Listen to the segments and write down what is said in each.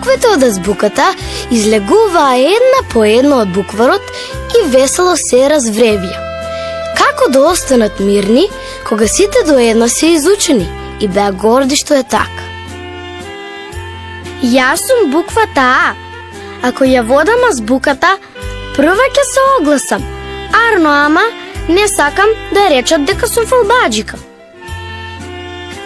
Буквите од азбуката излегуваа една по една од букварот и весело се развревија. Како да останат мирни, кога сите до една се изучени и беа горди што е така. Јас сум буквата А. Ако ја водам азбуката, прва ќе се огласам. Арно, ама не сакам да речат дека сум фалбаџика.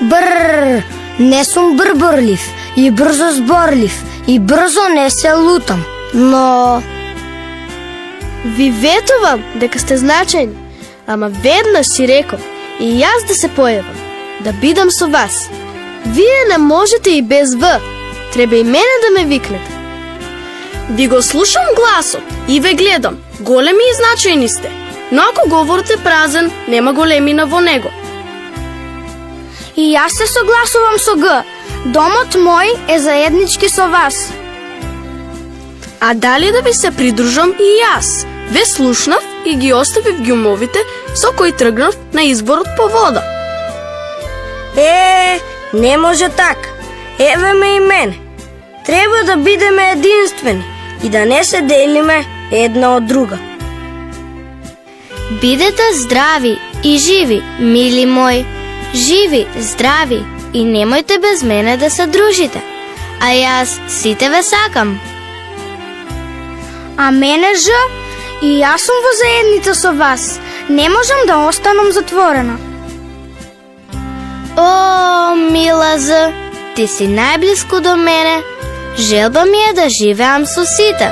Бррр, не сум брбрлив и брзо зборлив и брзо не се лутам, но... Ви ветувам дека сте значени, ама веднаш си реков и јас да се појавам, да бидам со вас. Вие не можете и без В, треба и мене да ме викнете. Ви го слушам гласот и ве гледам, големи и значајни сте, но ако говорот е празен, нема големина во него. И јас се согласувам со Г. Домот мој е заеднички со вас. А дали да ви се придружам и јас? Ве слушнав и ги оставив ги умовите со кои тргнав на изворот по вода. Не може така. Еве ме и мене. Треба да бидеме единствени и да не се делиме една од друга. Бидете здрави и живи, мили мои. Живи, здрави и немојте без мене да се дружите. А јас сите ве сакам. А мене Ж, и јас сум во заедница со вас. Не можам да останам затворена. О, мила З, ти си најблиску до мене. Желба ми е да живеам со сите.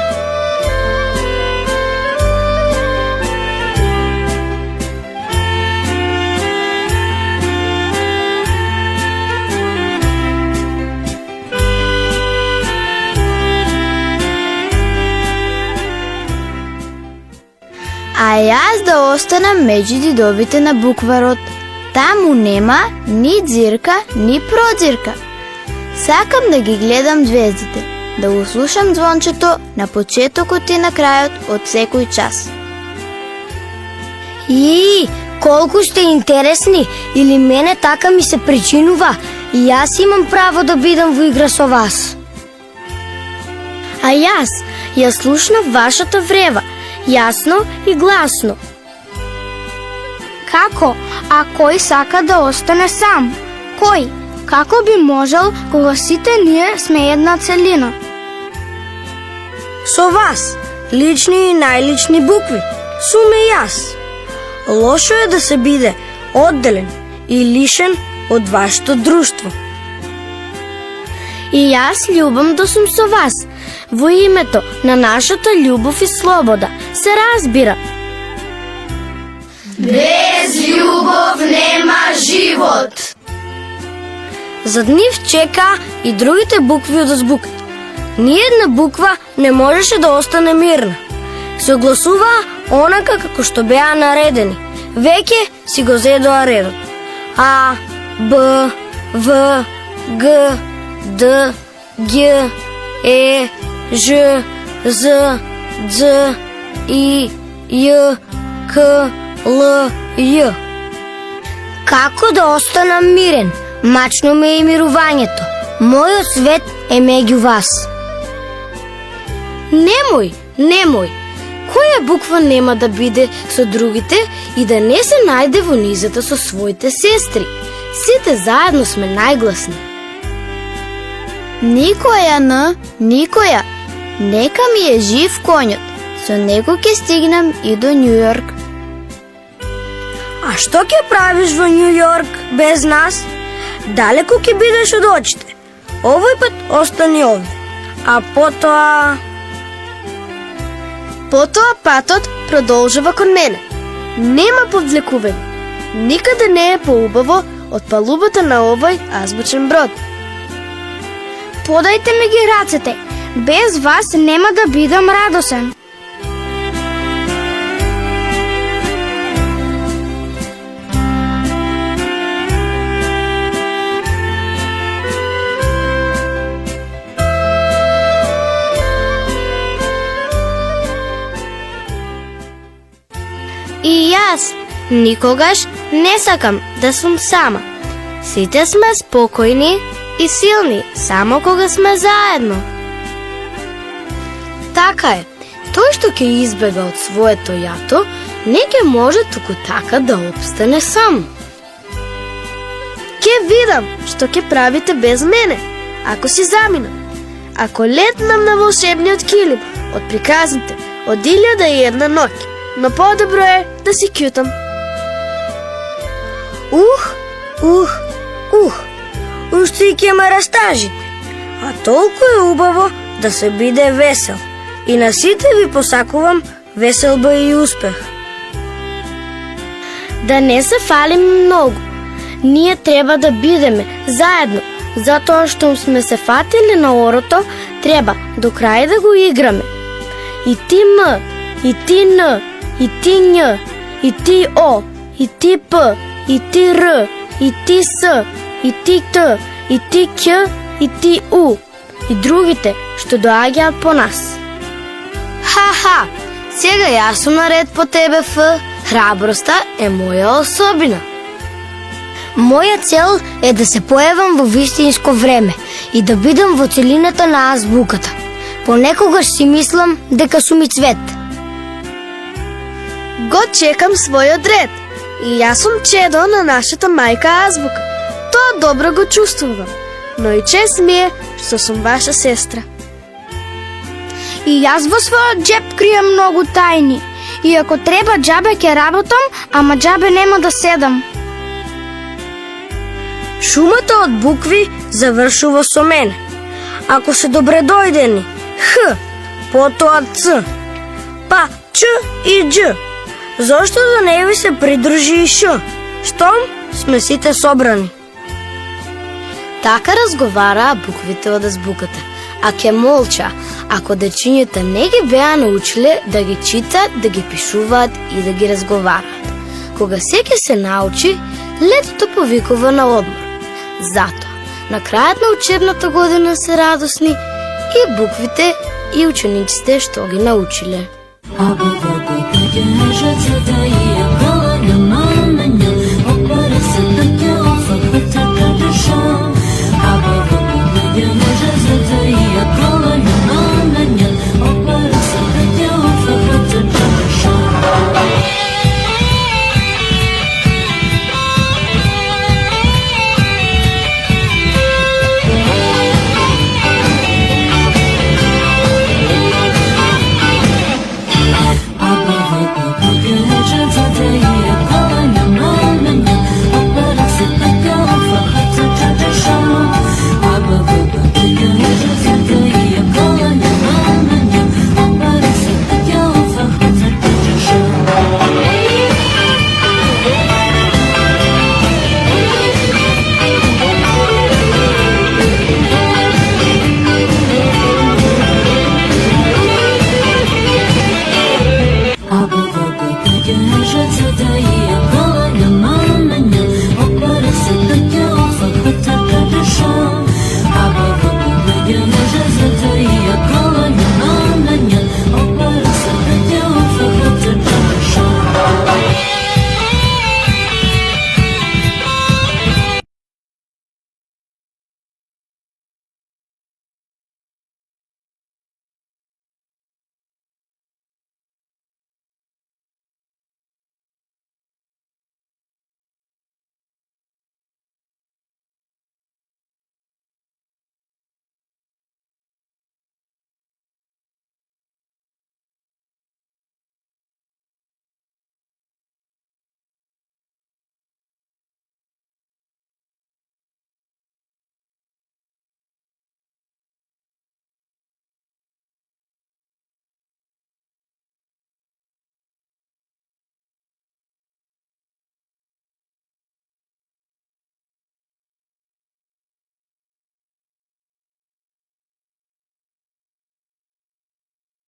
А јас да останам меѓу дидовите на букварот. Таму нема ни дзирка, ни продзирка. Сакам да ги гледам звездите, да го слушам звончето на почетокот и на крајот од секој час. И, колку сте интересни, или мене така ми се причинува, и јас имам право да бидам во игра со вас. А јас ја слушнав вашата врева, јасно и гласно. Како? А кој сака да остане сам? Кој? Како би можел кога сите ние сме една целина? Со вас, лични и најлични букви, сум и јас. Лошо е да се биде одделен и лишен од вашето друштво. И јас љубам да сум со вас, во името на нашата љубов и слобода, се разбира. Без љубов нема живот. Зад нив чека и другите букви од азбуката. Ниедна буква не можеше да остане мирна. Се огласуваа онака како што беа наредени. Веќе си го зедоа редот. А, Б, В, Г, Д, Г, Е, Ж, З, Дз, И, Ј, К, Л, Ј. Како да останам мирен? Мачно ме е мирувањето. Мојот свет е меѓу вас. Немој. Која буква нема да биде со другите и да не се најде во низата со своите сестри? Сите заедно сме најгласни. Никоја Н, никоја. Нека ми е жив конјот. Со него ќе стигнам и до Њујорк. А што ќе правиш во Њујорк без нас? Далеку ќе бидеш од очите. Овој пат остани овде. А потоа патот продолжува кон мене. Нема подвлекување. Никаде не е поубаво од палубата на овој азбучен брод. Подајте ми ги рацете. Без вас нема да бидам радосен. И јас никогаш не сакам да сум сама. Сите сме спокојни и силни само кога сме заедно. така е. Тој што ќе избега од своето јато, не ќе може туку така да опстане сам. Ке видам што ќе правите без мене, ако си заминам. Ако летнам на волшебниот килим од приказните од 1001 ноќ, но подобро е да си кјутам. Уште и ќе ме растажите. А толку е убаво да се биде весел. И на сите ви посакувам веселба и успех. Да не се фалим многу. Ние треба да бидеме заедно, затоа што сме се фатили на орото, треба до крај да го играме. И ти М, и ти Н, и ти Њ, и ти О, и ти П, и ти Р, и ти С, и ти Т, и ти Қ, и ти У, и другите што доаѓаат по нас. Ха-ха, сега јас сум наред по тебе, Ф. Храброста е моја особина. Моја цел е да се појавам во вистинско време и да бидам во целината на азбуката. Понекогаш си мислам дека сум и цвет. Го чекам својот ред. И јас сум чедо на нашата мајка азбука. Тоа добро го чувствувам. Но и чест ми е што сум ваша сестра. И јас во својот джеп крием многу тајни. И ако треба џабе ќе работам, ама џабе нема да седам. Шумата од букви завршува со мене. Ако се добредојдени, Х, потоа Ц, па Ч и Дж. Зошто да не ви се придружи и Ш? Штом сме сите собрани. Така разговараа буквите од азбуката, а ке молча, ако дечињата не ги беа научиле да ги читаат, да ги пишуваат и да ги разговараат. Кога секи се научи, летото повикува на одмор. Затоа, на крајот на учебната година се радосни и буквите и учениците што ги научиле.